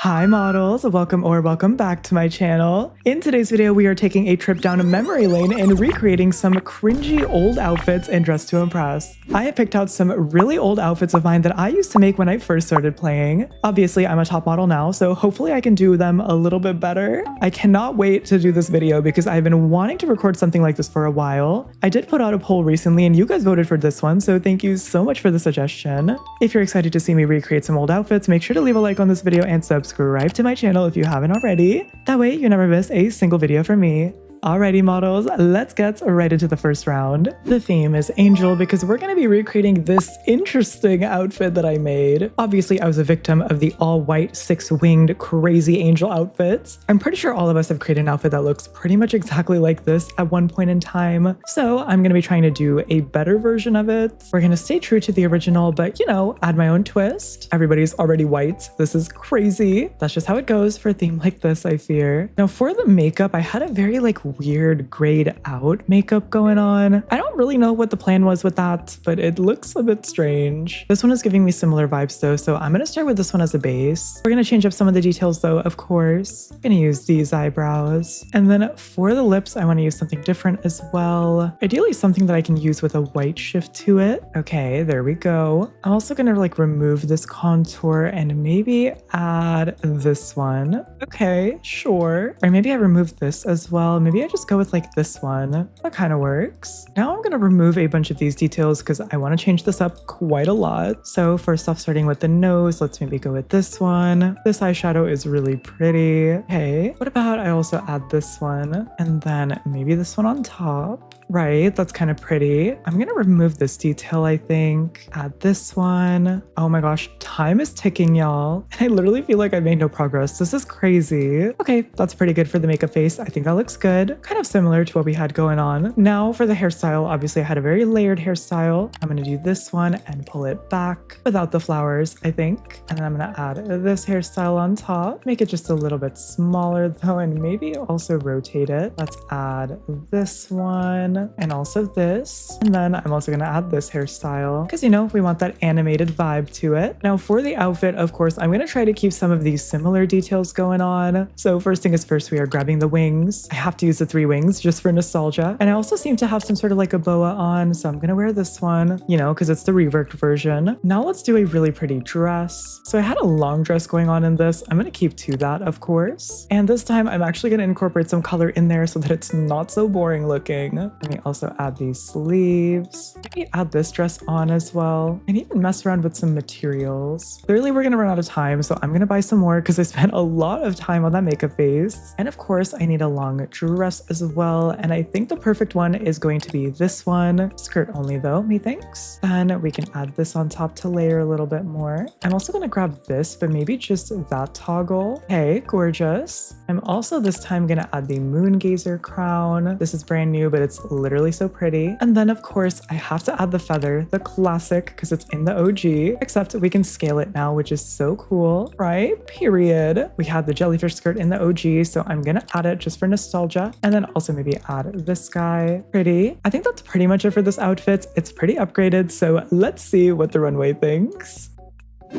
Hi models, welcome back to my channel. In today's video, we are taking a trip down a memory lane and recreating some cringy old outfits and Dress to Impress. I have picked out some really old outfits of mine that I used to make when I first started playing. Obviously, I'm a top model now, so hopefully I can do them a little bit better. I cannot wait to do this video because I've been wanting to record something like this for a while. I did put out a poll recently and you guys voted for this one, so thank you so much for the suggestion. If you're excited to see me recreate some old outfits, make sure to leave a like on this video and subscribe to my channel if you haven't already. That way you never miss a single video from me. Alrighty models, let's get right into the first round. The theme is Angel because we're going to be recreating this interesting outfit that I made. Obviously, I was a victim of the all-white, six-winged, crazy angel outfits. I'm pretty sure all of us have created an outfit that looks pretty much exactly like this at one point in time. So I'm going to be trying to do a better version of it. We're going to stay true to the original, but add my own twist. Everybody's already white. This is crazy. That's just how it goes for a theme like this, I fear. Now for the makeup, I had a very weird grayed out makeup going on. I don't really know what the plan was with that, but it looks a bit strange. This one is giving me similar vibes though, so I'm gonna start with this one as a base. We're gonna change up some of the details though, of course. I'm gonna use these eyebrows. And then for the lips, I wanna use something different as well. Ideally something that I can use with a white shift to it. Okay, there we go. I'm also gonna remove this contour and maybe add this one. Okay, sure. Or maybe I remove this as well. Maybe I just go with this one. That kind of works. Now I'm gonna remove a bunch of these details because I want to change this up quite a lot. So first off, starting with the nose, let's maybe go with this one. This eyeshadow is really pretty. Okay, what about I also add this one and then maybe this one on top? Right, that's kind of pretty. I'm gonna remove this detail, I think. Add this one. Oh my gosh, time is ticking, y'all. And I literally feel like I made no progress. This is crazy. Okay, that's pretty good for the makeup face. I think that looks good. Kind of similar to what we had going on. Now for the hairstyle, obviously I had a very layered hairstyle. I'm gonna do this one and pull it back without the flowers, I think. And then I'm gonna add this hairstyle on top. Make it just a little bit smaller though, and maybe also rotate it. Let's add this one. And also this. And then I'm also going to add this hairstyle because, we want that animated vibe to it. Now for the outfit, of course, I'm going to try to keep some of these similar details going on. So first thing is first, we are grabbing the wings. I have to use the 3 wings just for nostalgia. And I also seem to have some sort of a boa on. So I'm going to wear this one, because it's the reworked version. Now let's do a really pretty dress. So I had a long dress going on in this. I'm going to keep to that, of course. And this time I'm actually going to incorporate some color in there so that it's not so boring looking. Let me also add these sleeves. Maybe add this dress on as well. And even mess around with some materials. Clearly we're gonna run out of time, so I'm gonna buy some more because I spent a lot of time on that makeup face. And of course, I need a long dress as well. And I think the perfect one is going to be this one. Skirt only though, methinks. Then we can add this on top to layer a little bit more. I'm also gonna grab this, but maybe just that toggle. Hey, gorgeous. I'm also this time gonna add the moon gazer crown. This is brand new, but it's literally so pretty. And then of course I have to add the feather, the classic, because it's in the OG, except we can scale it now, which is so cool, right? Period. We had the jellyfish skirt in the OG, so I'm gonna add it just for nostalgia. And then also maybe add this guy. Pretty. I think that's pretty much it for this outfit. It's pretty upgraded, so let's see what the runway thinks.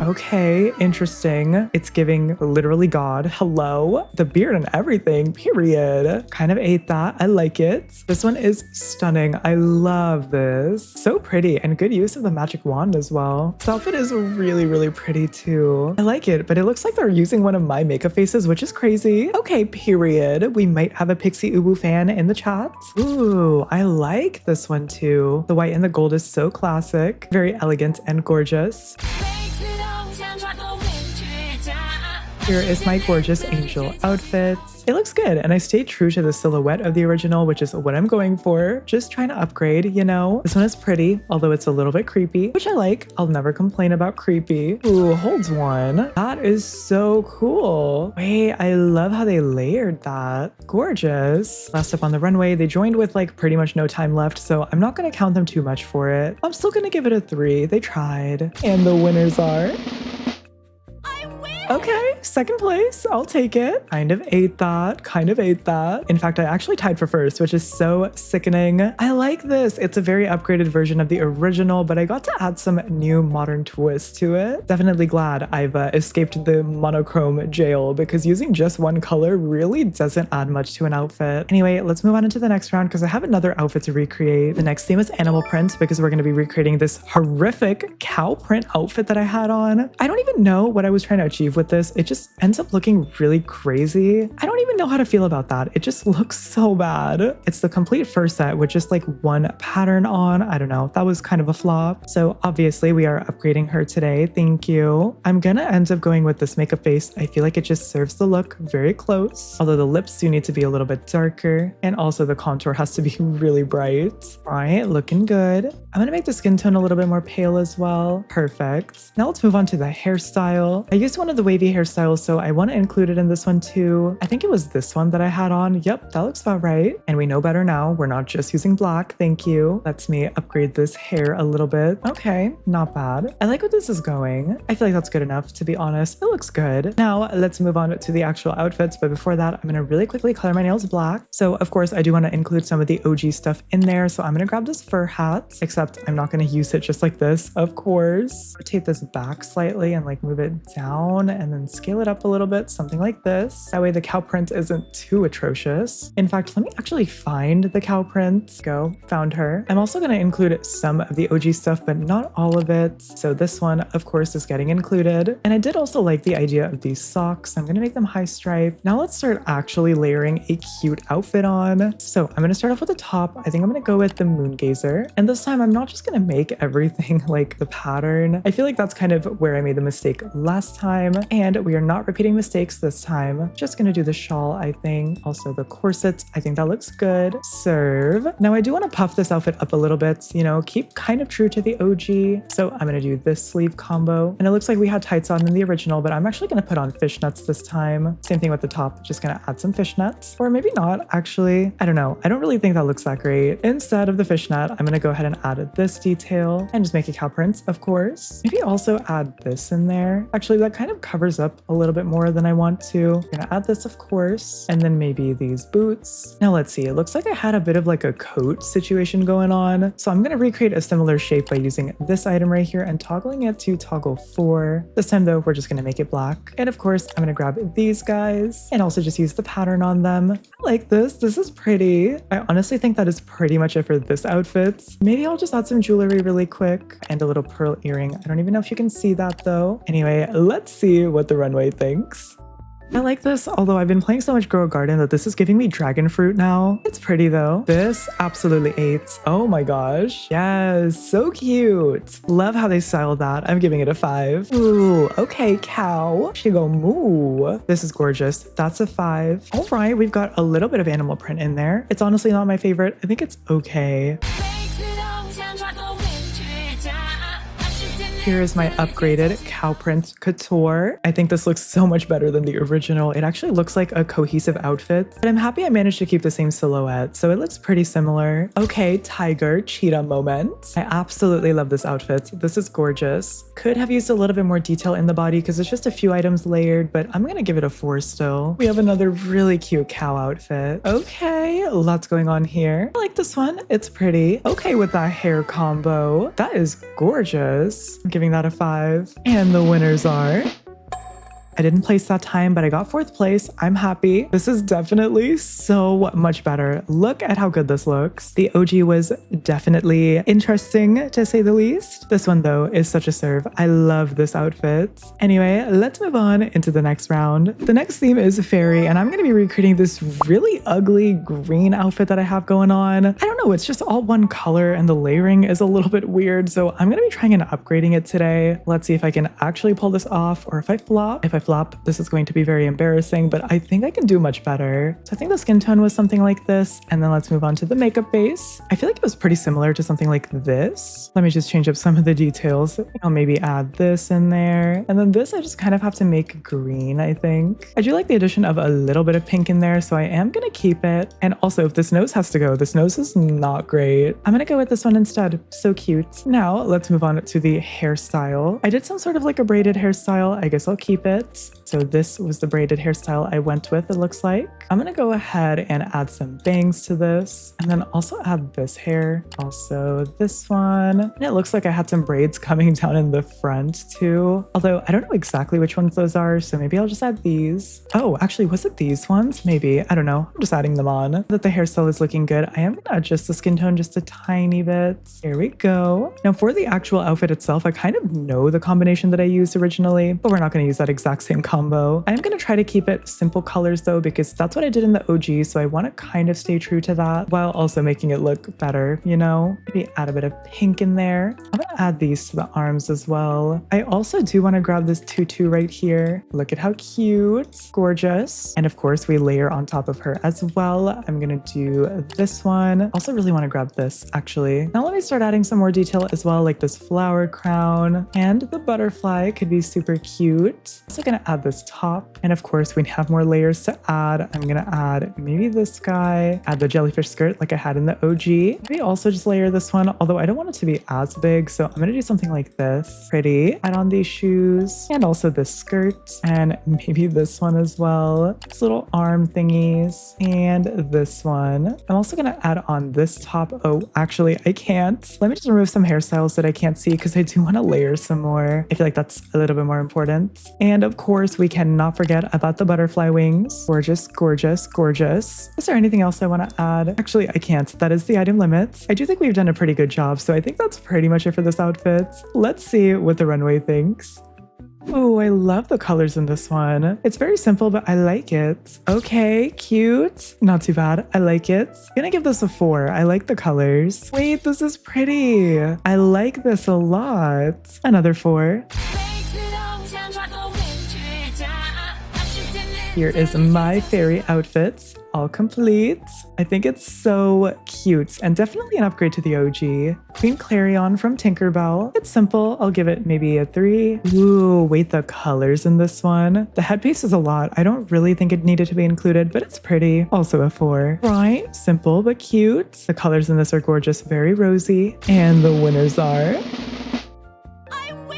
Okay, interesting. It's giving literally God. Hello. The beard and everything, period. Kind of ate that. I like it. This one is stunning. I love this. So pretty and good use of the magic wand as well. This outfit is really, really pretty too. I like it, but it looks like they're using one of my makeup faces, which is crazy. Okay, period. We might have a Pixie Ubu fan in the chat. Ooh, I like this one too. The white and the gold is so classic. Very elegant and gorgeous. Here is my gorgeous angel outfit. It looks good, and I stayed true to the silhouette of the original, which is what I'm going for. Just trying to upgrade, This one is pretty, although it's a little bit creepy, which I like. I'll never complain about creepy. Ooh, holds one. That is so cool. Wait, I love how they layered that. Gorgeous. Last up on the runway, they joined with pretty much no time left, so I'm not gonna count them too much for it. I'm still gonna give it a 3. They tried. And the winners are... I win! Okay, second place. I'll take it. Kind of ate that. Kind of ate that. In fact, I actually tied for first, which is so sickening. I like this. It's a very upgraded version of the original, but I got to add some new modern twists to it. Definitely glad I've escaped the monochrome jail because using just one color really doesn't add much to an outfit. Anyway, let's move on into the next round because I have another outfit to recreate. The next theme is animal print because we're going to be recreating this horrific cow print outfit that I had on. I don't even know what I was trying to achieve with this. It just ends up looking really crazy. I don't even know how to feel about that. It just looks so bad. It's the complete first set with just like one pattern on. I don't know. That was kind of a flop. So obviously we are upgrading her today. Thank you. I'm gonna end up going with this makeup base. I feel like it just serves the look very close. Although the lips do need to be a little bit darker. And also the contour has to be really bright. All right, looking good. I'm gonna make the skin tone a little bit more pale as well. Perfect. Now let's move on to the hairstyle. I used one of the wavy hairstyles, so I want to include it in this one too. I think it was this one that I had on. Yep, that looks about right. And we know better now. We're not just using black. Thank you. Lets me upgrade this hair a little bit. Okay, not bad. I like where this is going. I feel like that's good enough, to be honest. It looks good. Now let's move on to the actual outfits. But before that, I'm going to really quickly color my nails black. So of course, I do want to include some of the OG stuff in there. So I'm going to grab this fur hat, except I'm not going to use it just like this, of course. Rotate this back slightly and like move it down and then scale it up a little bit, something like this. That way the cow print isn't too atrocious. In fact, let me actually find the cow print. Go, found her. I'm also going to include some of the OG stuff, but not all of it. So this one, of course, is getting included. And I did also like the idea of these socks. I'm going to make them high stripe. Now let's start actually layering a cute outfit on. So I'm going to start off with the top. I think I'm going to go with the moon gazer. And this time I'm not just going to make everything like the pattern. I feel like that's kind of where I made the mistake last time. And we are not repeating mistakes this time. Just going to do the shawl, I think. Also the corset. I think that looks good. Serve. Now I do want to puff this outfit up a little bit, you know, keep kind of true to the OG. So I'm going to do this sleeve combo. And it looks like we had tights on in the original, but I'm actually going to put on fishnets this time. Same thing with the top. Just going to add some fishnets. Or maybe not, actually. I don't know. I don't really think that looks that great. Instead of the fishnet, I'm going to go ahead and add this detail and just make a cow print, of course. Maybe also add this in there. Actually, that kind of covers up a little bit more than I want to. I'm going to add this, of course. And then maybe these boots. Now let's see. It looks like I had a bit of like a coat situation going on. So I'm going to recreate a similar shape by using this item right here and toggling it to toggle 4. This time though, we're just going to make it black. And of course, I'm going to grab these guys and also just use the pattern on them. I like this. This is pretty. I honestly think that is pretty much it for this outfit. Maybe I'll just add some jewelry really quick and a little pearl earring. I don't even know if you can see that though. Anyway, let's see what the runway thinks. I like this, although I've been playing so much Grow a Garden that this is giving me dragon fruit now. It's pretty though. This absolutely ate. Oh my gosh. Yes, so cute. Love how they styled that. I'm giving it a 5. Ooh, okay, cow. She go moo. This is gorgeous. That's a 5. All right, we've got a little bit of animal print in there. It's honestly not my favorite. I think it's okay. Here is my upgraded cow print couture. I think this looks so much better than the original. It actually looks like a cohesive outfit, but I'm happy I managed to keep the same silhouette, so it looks pretty similar. Okay, tiger cheetah moment. I absolutely love this outfit. This is gorgeous. Could have used a little bit more detail in the body because it's just a few items layered, but I'm gonna give it a 4 still. We have another really cute cow outfit. Okay, lots going on here. I like this one. It's pretty. Okay with that hair combo. That is gorgeous. Giving that a 5. And the winners are... I didn't place that time, but I got 4th place. I'm happy. This is definitely so much better. Look at how good this looks. The OG was definitely interesting, to say the least. This one, though, is such a serve. I love this outfit. Anyway, let's move on into the next round. The next theme is fairy, and I'm going to be recreating this really ugly green outfit that I have going on. I don't know, it's just all one color, and the layering is a little bit weird, so I'm going to be trying and upgrading it today. Let's see if I can actually pull this off, or if I flop. If I flop, this is going to be very embarrassing, but I think I can do much better. So I think the skin tone was something like this, and then let's move on to the makeup base. I feel like it was pretty similar to something like this. Let me just change up some of the details. I'll maybe add this in there, and then this I just kind of have to make green, I think. I do like the addition of a little bit of pink in there, so I am gonna keep it. And also, if this nose has to go, this nose is not great. I'm gonna go with this one instead. So cute. Now let's move on to the hairstyle. I did some sort of like a braided hairstyle. I guess I'll keep it. So this was the braided hairstyle I went with, it looks like. I'm gonna go ahead and add some bangs to this and then also add this hair. Also this one. And it looks like I had some braids coming down in the front too. Although I don't know exactly which ones those are, so maybe I'll just add these. Oh, actually, was it these ones? Maybe, I don't know. I'm just adding them on. Now that the hairstyle is looking good, I am gonna adjust the skin tone just a tiny bit. Here we go. Now for the actual outfit itself, I kind of know the combination that I used originally, but we're not gonna use that exact same combo. I am gonna try to keep it simple colors though, because that's what I did in the OG, so I wanna kind of stay true to that while also making it look better, you know? Maybe add a bit of pink in there. I'm gonna add these to the arms as well. I also do wanna grab this tutu right here. Look at how cute, gorgeous. And of course we layer on top of her as well. I'm gonna do this one. Also really wanna grab this actually. Now let me start adding some more detail as well, like this flower crown and the butterfly could be super cute. Also gonna add this top. And of course we have more layers to add. I'm gonna add maybe this guy, add the jellyfish skirt like I had in the OG. Maybe also just layer this one, although I don't want it to be as big. So I'm gonna do something like this. Pretty. Add on these shoes and also this skirt and maybe this one as well. These little arm thingies and this one. I'm also gonna add on this top. Oh, actually I can't. Let me just remove some hairstyles that I can't see because I do want to layer some more. I feel like that's a little bit more important. And of course, we cannot forget about the butterfly wings. Gorgeous, gorgeous, gorgeous. Is there anything else I want to add? Actually, I can't. That is the item limit. I do think we've done a pretty good job, so I think that's pretty much it for this outfit. Let's see what the runway thinks. Oh, I love the colors in this one. It's very simple, but I like it. Okay, cute. Not too bad. I like it. I'm gonna give this a 4. I like the colors. Wait, this is pretty. I like this a lot. Another 4. Here is my fairy outfit, all complete. I think it's so cute and definitely an upgrade to the OG. Queen Clarion from Tinkerbell. It's simple. I'll give it maybe a 3. Ooh, wait, the colors in this one. The headpiece is a lot. I don't really think it needed to be included, but it's pretty. Also a 4. Right? Simple but cute. The colors in this are gorgeous, very rosy. And the winners are...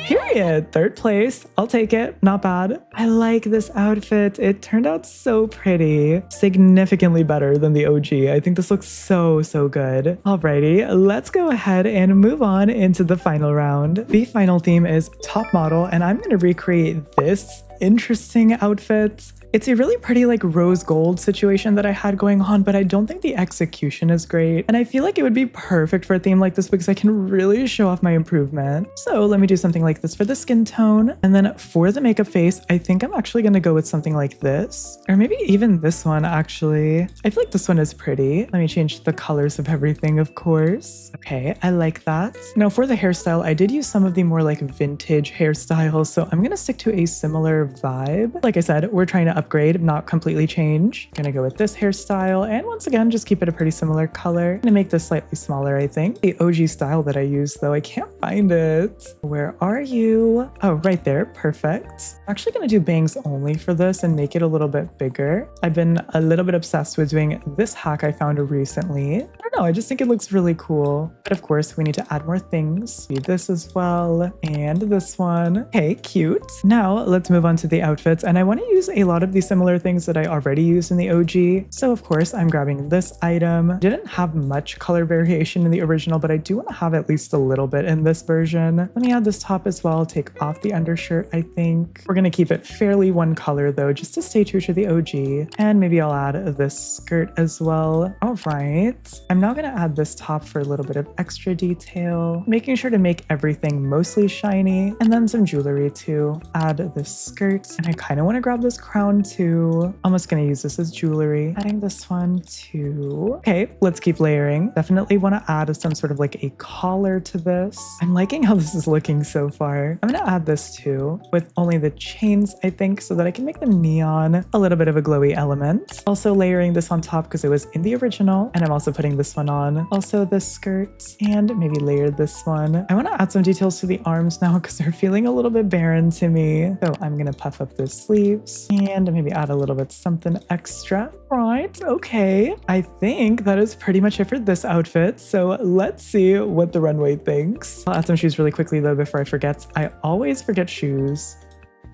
Period. 3rd place. I'll take it. Not bad. I like this outfit. It turned out so pretty. Significantly better than the OG. I think this looks so, so good. Alrighty, let's go ahead and move on into the final round. The final theme is top model, and I'm going to recreate this interesting outfit. It's a really pretty like rose gold situation that I had going on, but I don't think the execution is great. And I feel like it would be perfect for a theme like this because I can really show off my improvement. So let me do something like this for the skin tone. And then for the makeup face, I think I'm actually going to go with something like this. Or maybe even this one, actually. I feel like this one is pretty. Let me change the colors of everything, of course. Okay, I like that. Now for the hairstyle, I did use some of the more like vintage hairstyles. So I'm going to stick to a similar vibe. Like I said, we're trying to upgrade, not completely change. I'm gonna go with this hairstyle and once again just keep it a pretty similar color. I'm gonna make this slightly smaller, I think. The OG style that I used though, I can't find it. Where are you? Oh, right there. Perfect. I'm actually gonna do bangs only for this and make it a little bit bigger. I've been a little bit obsessed with doing this hack I found recently. I don't know, I just think it looks really cool. But of course we need to add more things. Do this as well and this one. Okay, cute. Now let's move on to the outfits, and I want to use a lot of the similar things that I already used in the OG. So of course I'm grabbing this item. Didn't have much color variation in the original, but I do want to have at least a little bit in this version. Let me add this top as well, take off the undershirt. I think we're gonna keep it fairly one color though, just to stay true to the OG. And maybe I'll add this skirt as well. All right, I'm now gonna add this top for a little bit of extra detail, making sure to make everything mostly shiny, and then some jewelry too. Add this skirt, and I kind of want to grab this crown too. Almost gonna use this as jewelry. Adding this one too. Okay, let's keep layering. Definitely want to add some sort of like a collar to this. I'm liking how this is looking so far. I'm gonna add this too with only the chains, I think, so that I can make them neon, a little bit of a glowy element. Also layering this on top because it was in the original, and I'm also putting this one on. Also this skirt, and maybe layer this one. I want to add some details to the arms now because they're feeling a little bit barren to me. So I'm gonna puff up the sleeves and maybe add a little bit something extra. Right, okay. I think that is pretty much it for this outfit. So let's see what the runway thinks. I'll add some shoes really quickly though before I forget. I always forget shoes.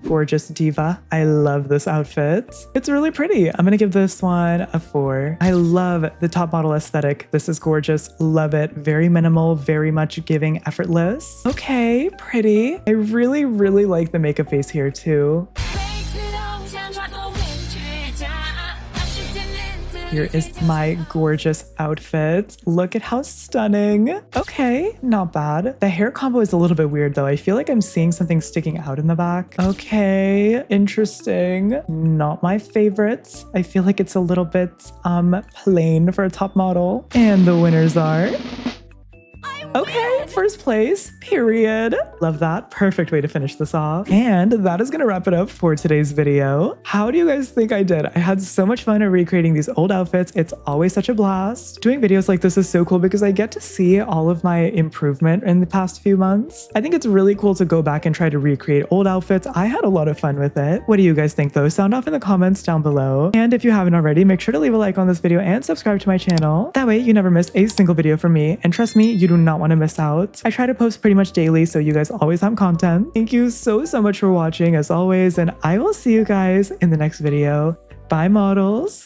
Gorgeous diva. I love this outfit. It's really pretty. I'm gonna give this one a 4. I love the top model aesthetic. This is gorgeous. Love it. Very minimal, very much giving effortless. Okay, pretty. I really, really like the makeup face here too. Here is my gorgeous outfit. Look at how stunning. Okay, not bad. The hair combo is a little bit weird though. I feel like I'm seeing something sticking out in the back. Okay, interesting. Not my favorites. I feel like it's a little bit plain for a top model. And the winners are... Okay, first place, period. Love that. Perfect way to finish this off. And that is gonna wrap it up for today's video. How do you guys think I did? I had so much fun at recreating these old outfits. It's always such a blast. Doing videos like this is so cool because I get to see all of my improvement in the past few months. I think it's really cool to go back and try to recreate old outfits. I had a lot of fun with it. What do you guys think though? Sound off in the comments down below. And if you haven't already, make sure to leave a like on this video and subscribe to my channel. That way you never miss a single video from me. And trust me, you do not want to miss out. I try to post pretty much daily, so you guys always have content. Thank you so much for watching as always, and I will see you guys in the next video. Bye models!